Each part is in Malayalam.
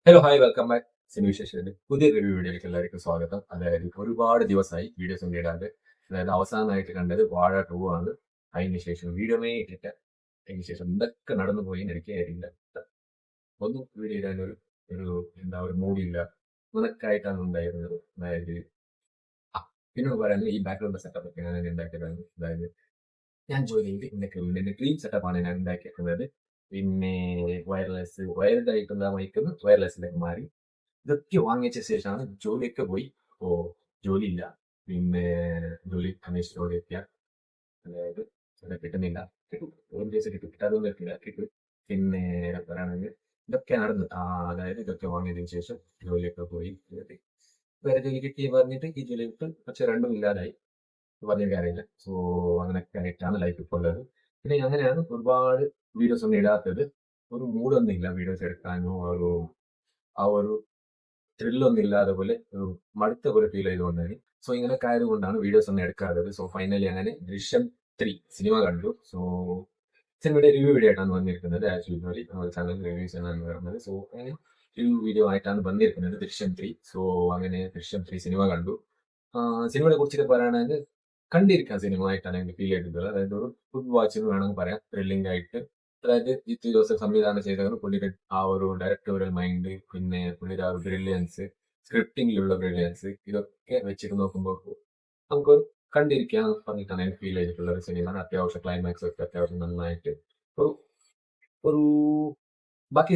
ഹലോ ഹായ് വെൽക്കം ബാക്ക് സിനിവിശേഷന്റെ പുതിയ റിവ്യൂ വീഡിയോയിലേക്ക് എല്ലാവർക്കും സ്വാഗതം. അതായത് ഒരുപാട് ദിവസമായി വീഡിയോസ് ഒന്നും ഇടാണ്ട്. അതായത് അവസാനമായിട്ട് കണ്ടത് വാഴ 2 ആണ്. അതിന് ശേഷം വീഡിയോമേ ഇട്ടിട്ട് അതിന് ശേഷം എന്തൊക്കെ നടന്നു പോയി എന്ന് എനിക്ക് അറിയില്ല. ഒന്നും വീഡിയോ ഇടാൻ ഒരു ഒരു മൂഡിയില്ല. ഉണക്കായിട്ടാണ് ഉണ്ടായിരുന്നത്. അതായത് ആ പിന്നെ പറയാൻ ഈ ബാക്ക്ഗ്രൗണ്ട് സെറ്റപ്പ് ഒക്കെ ഞാൻ ഉണ്ടാക്കിയതാണ്. അതായത് ഞാൻ ജോലി ചെയ്ത് എന്റെ ഡ്രീം സെറ്റപ്പാണ് ഞാൻ ഉണ്ടാക്കിയിട്ടുള്ളത്. പിന്നെ വയർഡ് ആയിട്ടുള്ള മൈക്കിന്ന് വയർലെസ്സിലേക്ക് മാറി. ഇതൊക്കെ വാങ്ങിച്ച ശേഷമാണ് ജോലിയൊക്കെ പോയി. അപ്പോ ജോലിയില്ല. പിന്നെ ജോലി അന്വേഷിച്ചുകൊണ്ടിരിക്കുക. അതായത് ഇവിടെ കിട്ടുന്നില്ല. കിട്ടും. ഒരു ദിവസം കിട്ടും. കിട്ടാതൊന്നും വരത്തില്ല. കിട്ടും. പിന്നെ പറയുകയാണെങ്കിൽ ഇതൊക്കെ നടന്നു. അതായത് ഇതൊക്കെ വാങ്ങിയതിന് ശേഷം ജോലിയൊക്കെ പോയി. വേറെ ജോലി കിട്ടി പറഞ്ഞിട്ട് ഈ ജോലി വിട്ട് പക്ഷെ രണ്ടും ഇല്ലാതായി. പറഞ്ഞ കാര്യമില്ല. സോ അങ്ങനെയൊക്കെ ആയിട്ടാണ് ലൈഫ് ഇപ്പോൾ ഉള്ളത്. പിന്നെ അങ്ങനെയാണ് ഒരുപാട് വീഡിയോസ് ഒന്നും ഇടാത്തത്. ഒരു മൂഡൊന്നും ഇല്ല വീഡിയോസ് എടുക്കാനോ ആ ഒരു ത്രില്ലൊന്നും ഇല്ലാതെ പോലെ ഒരു മടുത്ത പോലെ ഫീൽ ചെയ്തുകൊണ്ടാണ്. സോ ഇങ്ങനെയൊക്കെ ആയതുകൊണ്ടാണ് വീഡിയോസ് ഒന്നും എടുക്കാത്തത്. സോ ഫൈനലി അങ്ങനെ ദൃശ്യം 3 സിനിമ കണ്ടു. സോ സിനിമയുടെ റിവ്യൂ വീഡിയോ ആയിട്ടാണ് വന്നിരിക്കുന്നത്. ആസ് യൂഷ്വലി നമ്മുടെ ചാനൽ റിവ്യൂസ് എന്നാണ് പറയുന്നത്. സോ അങ്ങനെ റിവ്യൂ വീഡിയോ ആയിട്ടാണ് വന്നിരിക്കുന്നത് ദൃശ്യം 3. സോ അങ്ങനെ ദൃശ്യം 3 സിനിമ കണ്ടു. സിനിമയെ കുറിച്ചൊക്കെ പറയുകയാണെങ്കിൽ കണ്ടിരിക്കാം സിനിമ ആയിട്ടാണ് എനിക്ക് ഫീൽ ചെയ്തിട്ടുള്ളത്. അതായത് ഒരു ഫുഡ് വാച്ച് എന്ന് വേണമെങ്കിൽ പറയാം. ത്രില്ലിംഗ് ആയിട്ട്. അതായത് ജിത്തു ജോസഫ് സംവിധാനം ചെയ്തത് പുള്ളിയുടെ ആ ഒരു ഡയറക്ടോറിയൽ മൈൻഡ്, പിന്നെ പുള്ളിയുടെ ആ ഒരു ബ്രില്യൻസ്, സ്ക്രിപ്റ്റിംഗിലുള്ള ബ്രില്യൻസ്, ഇതൊക്കെ വെച്ചിട്ട് നോക്കുമ്പോൾ നമുക്കൊരു കണ്ടിരിക്കാൻ പറഞ്ഞിട്ടാണ് എനിക്ക് ഫീൽ ചെയ്തിട്ടുള്ള ഒരു സിനിമയാണ്. അത്യാവശ്യം ക്ലൈമാക്സ് ഒക്കെ അത്യാവശ്യം നന്നായിട്ട് ഒരു ഒരു ബാക്കി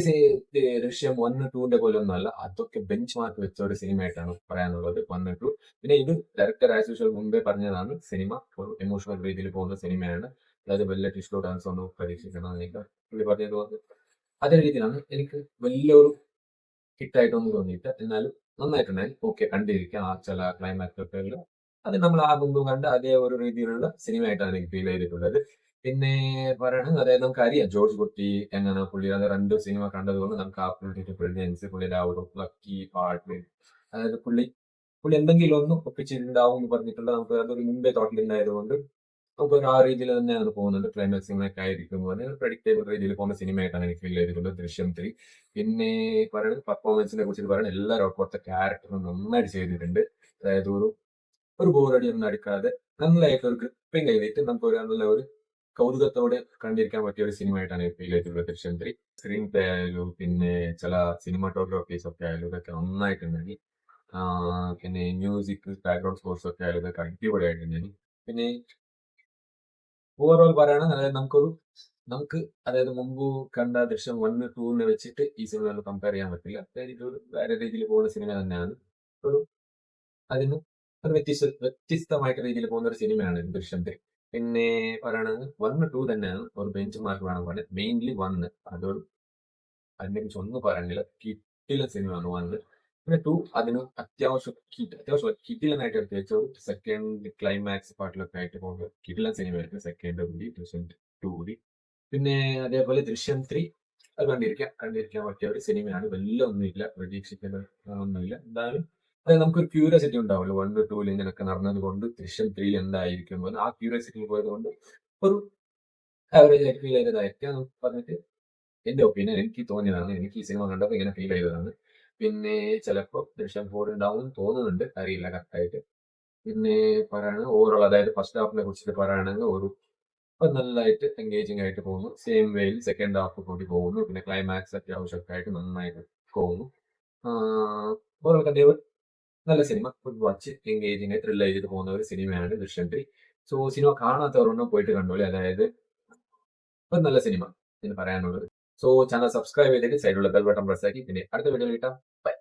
ദൃശ്യം 1, 2ന്റെ പോലെ ഒന്നുമല്ല. അതൊക്കെ ബെഞ്ച് മാർക്ക് വെച്ച ഒരു സിനിമയായിട്ടാണ് പറയാനുള്ളത് 1, 2. പിന്നെ ഇത് ഡയറക്ടർ ആസ് യൂഷ്വൽ മുമ്പേ പറഞ്ഞതാണ് സിനിമ ഒരു എമോഷണൽ രീതിയിൽ പോകുന്ന സിനിമയാണ്. അതായത് വലിയ ട്വിസ്റ്റോ ഡാൻസോ ഒന്നും പ്രതീക്ഷിക്കണം എന്നൊക്കെ പുള്ളി പറഞ്ഞത് കൊണ്ട് അതേ രീതിയിലാണ് എനിക്ക് വലിയൊരു ഹിറ്റായിട്ടൊന്നും തോന്നിയിട്ട്. എന്നാലും നന്നായിട്ടുണ്ടായി. ഓക്കെ കണ്ടിരിക്കാം. ചില ക്ലൈമാക്സ് ഒക്കെ ഉള്ള അത് നമ്മൾ ആ മുമ്പ് കണ്ട അതേ ഒരു രീതിയിലുള്ള സിനിമയായിട്ടാണ് എനിക്ക് ഫീൽ ചെയ്തിട്ടുള്ളത്. പിന്നെ പറയുകയാണെങ്കിൽ അതായത് നമുക്കറിയാം ജോർജ് കുട്ടി എങ്ങനെ പുള്ളി അത് 2 സിനിമ കണ്ടതുകൊണ്ട് നമുക്ക് ആ പുള്ളിയുടെ ബ്രില്യൻസ്, പുള്ളിയുടെ ആ ഒരു ലക്കി പാട്ട്, അതായത് പുള്ളി പുള്ളി എന്തെങ്കിലും ഒന്ന് ഒപ്പിച്ചിട്ടുണ്ടാവും എന്ന് പറഞ്ഞിട്ടുള്ള നമുക്ക് അതൊരു മുമ്പേ തോട്ടിലുണ്ടായതുകൊണ്ട് നമുക്ക് ആ രീതിയിൽ തന്നെയാണ് പോകുന്നത്. ക്ലൈമാക്സിങ്ങൊക്കെ ആയിരിക്കും പോലെ പ്രെഡിക്റ്റബിൾ രീതിയിൽ പോകുന്ന സിനിമയായിട്ടാണ് എനിക്ക് ഫീൽ ചെയ്തിട്ടുള്ളത് ദൃശ്യം 3. പിന്നെ പറയുന്നത് പെർഫോമൻസിനെ കുറിച്ചിട്ട് പറയുന്നത് എല്ലാവരും അവിടുത്തെ ക്യാരക്ടറും നന്നായിട്ട് ചെയ്തിട്ടുണ്ട്. അതായത് ഒരു ബോറടി ഒന്നും അടിക്കാതെ നല്ലതായിട്ട് ഒരു ഗ്രിപ്പിംഗ് ചെയ്തിട്ട് നമുക്ക് ഒരു നല്ല ഒരു കൗതുകത്തോടെ കണ്ടിരിക്കാൻ പറ്റിയ ഒരു സിനിമയായിട്ടാണ് എനിക്ക് ഫീൽ ചെയ്തിട്ടുള്ളത് ദൃശ്യം 3. സ്ക്രീൻ പ്ലേ ആയാലും പിന്നെ ചില സിനിമാറ്റോഗ്രാഫീസ് ഒക്കെ ആയാലും ഇതൊക്കെ നന്നായിട്ടുണ്ടെങ്കിൽ പിന്നെ മ്യൂസിക് ബാക്ക്ഗ്രൗണ്ട് സ്കോർസ് ഒക്കെ ആയാലും ഇതൊക്കെ അടിപൊളിയായിട്ടുണ്ടെങ്കിൽ പിന്നെ ഓവറോൾ പറയുകയാണെങ്കിൽ അതായത് നമുക്ക് അതായത് മുമ്പ് കണ്ട ദൃശ്യം 1, 2 വെച്ചിട്ട് ഈ സിനിമ കമ്പയർ ചെയ്യാൻ പറ്റില്ല. അതായത് ഇതൊരു വേറെ രീതിയിൽ പോകുന്ന സിനിമ തന്നെയാണ്. ഒരു അതിന് ഒരു വ്യത്യസ്തമായിട്ട് രീതിയിൽ പോകുന്ന ഒരു സിനിമയാണ് ദൃശ്യം 3. പിന്നെ പറയുകയാണെങ്കിൽ 1, 2 തന്നെയാണ് ഒരു ബെഞ്ച് മാർക്ക് വേണം പറയാൻ. മെയിൻലി 1 അതൊരു അതിനെക്കുറിച്ച് ഒന്നും പറയാനില്ല. കിടിലൻ സിനിമയാണ് 1. പിന്നെ 2 അതിന് അത്യാവശ്യം കിടിലനായിട്ട് എടുത്ത് വെച്ച ഒരു സെക്കൻഡ് ക്ലൈമാക്സ് പാർട്ടിലൊക്കെ ആയിട്ട് പോകുന്ന കിടിലൻ സിനിമയായിരുന്നു സെക്കൻഡ് കൂടി ദൃശ്യം 2 കൂടി. പിന്നെ അതേപോലെ ദൃശ്യം 3 അത് കണ്ടിരിക്കാൻ പറ്റിയ ഒരു സിനിമയാണ്. വലിയ ഒന്നുമില്ല, പ്രതീക്ഷിക്കുന്ന ഒന്നുമില്ല. എന്തായാലും അതായത് നമുക്കൊരു ക്യൂരിയോസിറ്റി ഉണ്ടാവുമല്ലോ 1, 2 ഇങ്ങനെയൊക്കെ നടന്നത് കൊണ്ട് ദൃശ്യം 3 എന്തായിരിക്കും എന്ന് ആ ക്യൂരിയോസിറ്റിയിൽ പോയത് കൊണ്ട് ഒരു ആവറേജ് ആയിട്ട് ഫീൽ ചെയ്തതായിരിക്കാം പറഞ്ഞിട്ട് എന്റെ ഒപ്പീനിയൻ എനിക്ക് തോന്നിയതാണ്. എനിക്ക് ഈ സിനിമ കണ്ടപ്പോൾ ഇങ്ങനെ ഫീൽ ചെയ്തതാണ്. പിന്നെ ചിലപ്പോൾ ദൃശ്യം 4 ഉണ്ടാവും തോന്നുന്നുണ്ട്. അറിയില്ല കറക്റ്റായിട്ട്. പിന്നെ പറയുകയാണെങ്കിൽ ഓവറോൾ അതായത് ഫസ്റ്റ് ഹാഫിനെ കുറിച്ചിട്ട് പറയുകയാണെങ്കിൽ ഒരു നല്ലതായിട്ട് എൻഗേജിംഗ് ആയിട്ട് പോകുന്നു. സെയിം വേയിൽ സെക്കൻഡ് ഹാഫ് കൂടി പോകുന്നു. പിന്നെ ക്ലൈമാക്സ് അത്യാവശ്യമൊക്കെ ആയിട്ട് നന്നായിട്ട് പോകുന്നു. ഓവറോൾ കണ്ടപ്പോൾ നല്ല സിനിമ. ഫുഡ് വാച്ച് എൻഗേജിംഗ് ആയി ത്രില്ല് ചെയ്തിട്ട് പോകുന്ന ഒരു സിനിമയാണ് ദൃശ്യം 3. സോ സിനിമ കാണാത്തവരൊന്നും പോയിട്ട് കണ്ടോളി. അതായത് ഒരു നല്ല സിനിമ എന്ന് പറയാനുള്ളത്. സോ ചാനൽ സബ്സ്ക്രൈബ് ചെയ്തിട്ട് സൈഡിലുള്ള ബെൽ ബട്ടൺ പ്രസ് ആക്കി പിന്നെ അടുത്ത വീഡിയോയിൽ കിട്ടാം. ബൈ.